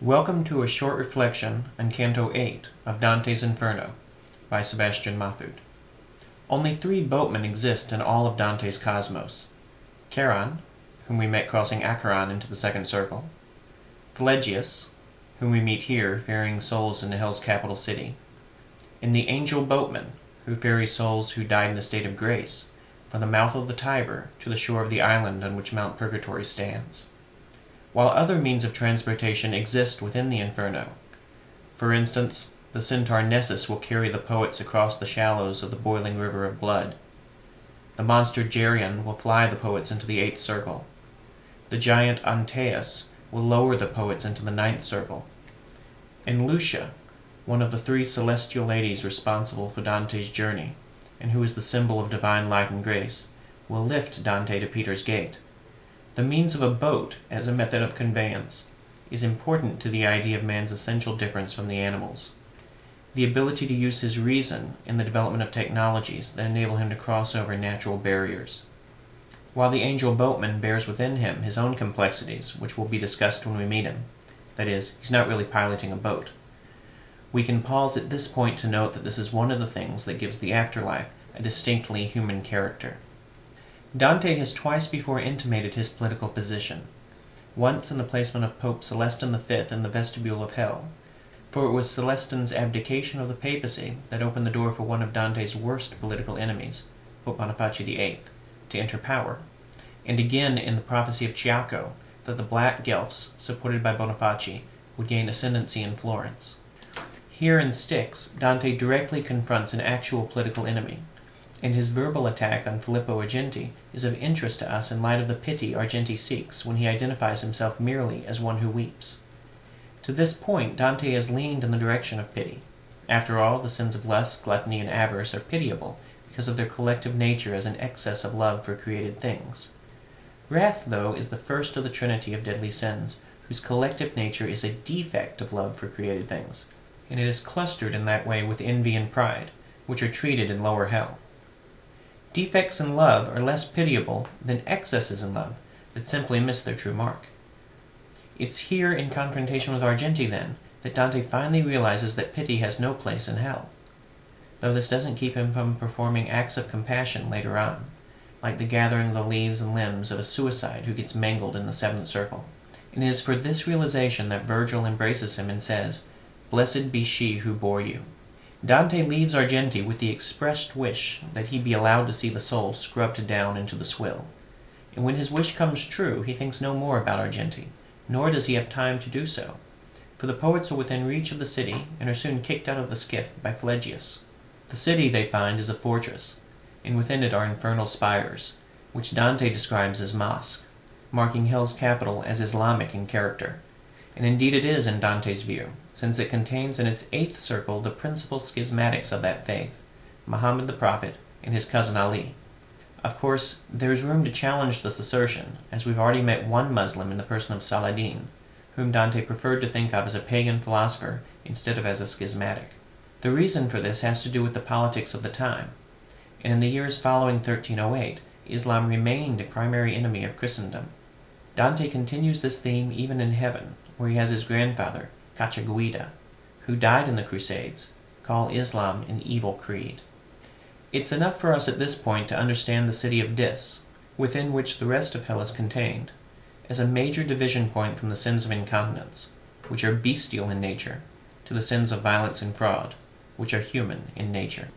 Welcome to a short reflection on Canto VIII of Dante's Inferno by Sebastian Mahfoud. Only 3 boatmen exist in all of Dante's cosmos. Charon, whom we met crossing Acheron into the second circle. Phlegyas, whom we meet here ferrying souls into Hell's capital city. And the angel boatman, who ferries souls who died in a state of grace from the mouth of the Tiber to the shore of the island on which Mount Purgatory stands. While other means of transportation exist within the Inferno. For instance, the centaur Nessus will carry the poets across the shallows of the boiling river of blood. The monster Geryon will fly the poets into the 8th circle. The giant Antaeus will lower the poets into the 9th circle. And Lucia, one of the 3 celestial ladies responsible for Dante's journey, and who is the symbol of divine light and grace, will lift Dante to Peter's Gate. The means of a boat as a method of conveyance is important to the idea of man's essential difference from the animals. The ability to use his reason in the development of technologies that enable him to cross over natural barriers. While the angel boatman bears within him his own complexities, which will be discussed when we meet him, that is, he's not really piloting a boat. We can pause at this point to note that this is one of the things that gives the afterlife a distinctly human character. Dante has twice before intimated his political position, once in the placement of Pope Celestin V in the vestibule of Hell, for it was Celestin's abdication of the papacy that opened the door for one of Dante's worst political enemies, Pope Boniface VIII, to enter power, and again in the prophecy of Ciacco that the Black Guelphs, supported by Boniface, would gain ascendancy in Florence. Here in Styx, Dante directly confronts an actual political enemy, and his verbal attack on Filippo Argenti is of interest to us in light of the pity Argenti seeks when he identifies himself merely as one who weeps. To this point, Dante has leaned in the direction of pity. After all, the sins of lust, gluttony, and avarice are pitiable because of their collective nature as an excess of love for created things. Wrath, though, is the first of the trinity of deadly sins, whose collective nature is a defect of love for created things, and it is clustered in that way with envy and pride, which are treated in lower hell. Defects in love are less pitiable than excesses in love that simply miss their true mark. It's here, in confrontation with Argenti, then, that Dante finally realizes that pity has no place in hell, though this doesn't keep him from performing acts of compassion later on, like the gathering of the leaves and limbs of a suicide who gets mangled in the 7th circle. And it is for this realization that Virgil embraces him and says, "Blessed be she who bore you." Dante leaves Argenti with the expressed wish that he be allowed to see the soul scrubbed down into the swill. And when his wish comes true, he thinks no more about Argenti, nor does he have time to do so, for the poets are within reach of the city and are soon kicked out of the skiff by Phlegyas. The city, they find, is a fortress, and within it are infernal spires, which Dante describes as mosques, marking Hell's capital as Islamic in character. And indeed it is in Dante's view, since it contains in its 8th circle the principal schismatics of that faith, Muhammad the Prophet and his cousin Ali. Of course, there is room to challenge this assertion, as we've already met one Muslim in the person of Saladin, whom Dante preferred to think of as a pagan philosopher instead of as a schismatic. The reason for this has to do with the politics of the time, and in the years following 1308, Islam remained a primary enemy of Christendom. Dante continues this theme even in heaven, where he has his grandfather, Cacciaguida, who died in the Crusades, call Islam an evil creed. It's enough for us at this point to understand the city of Dis, within which the rest of hell is contained, as a major division point from the sins of incontinence, which are bestial in nature, to the sins of violence and fraud, which are human in nature.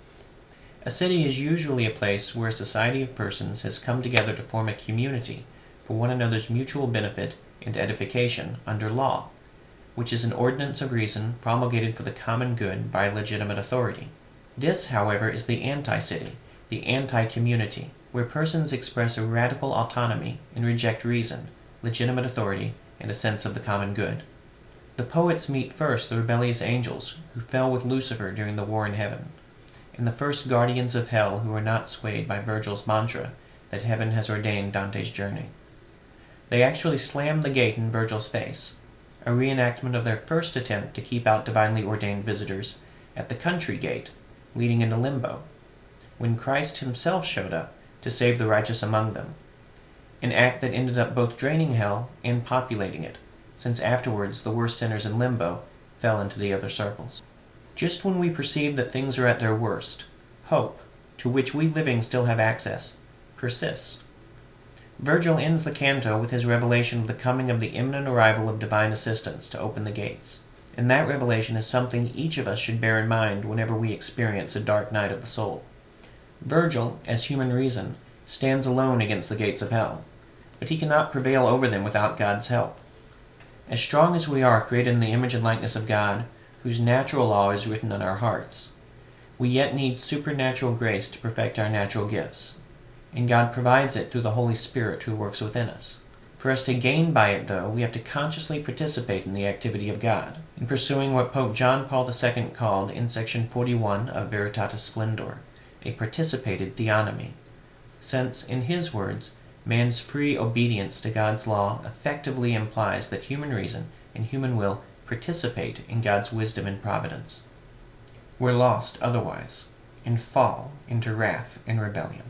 A city is usually a place where a society of persons has come together to form a community for one another's mutual benefit and edification under law, which is an ordinance of reason promulgated for the common good by legitimate authority. This, however, is the anti-city, the anti-community, where persons express a radical autonomy and reject reason, legitimate authority, and a sense of the common good. The poets meet first the rebellious angels who fell with Lucifer during the war in heaven, and the first guardians of hell who are not swayed by Virgil's mantra that heaven has ordained Dante's journey. They actually slam the gate in Virgil's face, a reenactment of their first attempt to keep out divinely ordained visitors at the country gate leading into limbo, when Christ himself showed up to save the righteous among them, an act that ended up both draining hell and populating it, since afterwards the worst sinners in limbo fell into the other circles. Just when we perceive that things are at their worst, hope, to which we living still have access, persists. Virgil ends the canto with his revelation of the coming of the imminent arrival of divine assistance to open the gates, and that revelation is something each of us should bear in mind whenever we experience a dark night of the soul. Virgil, as human reason, stands alone against the gates of hell, but he cannot prevail over them without God's help. As strong as we are created in the image and likeness of God, whose natural law is written on our hearts, we yet need supernatural grace to perfect our natural gifts, and God provides it through the Holy Spirit who works within us. For us to gain by it, though, we have to consciously participate in the activity of God, in pursuing what Pope John Paul II called in section 41 of Veritatis Splendor, a participated theonomy, since, in his words, man's free obedience to God's law effectively implies that human reason and human will participate in God's wisdom and providence. We're lost otherwise, and fall into wrath and rebellion.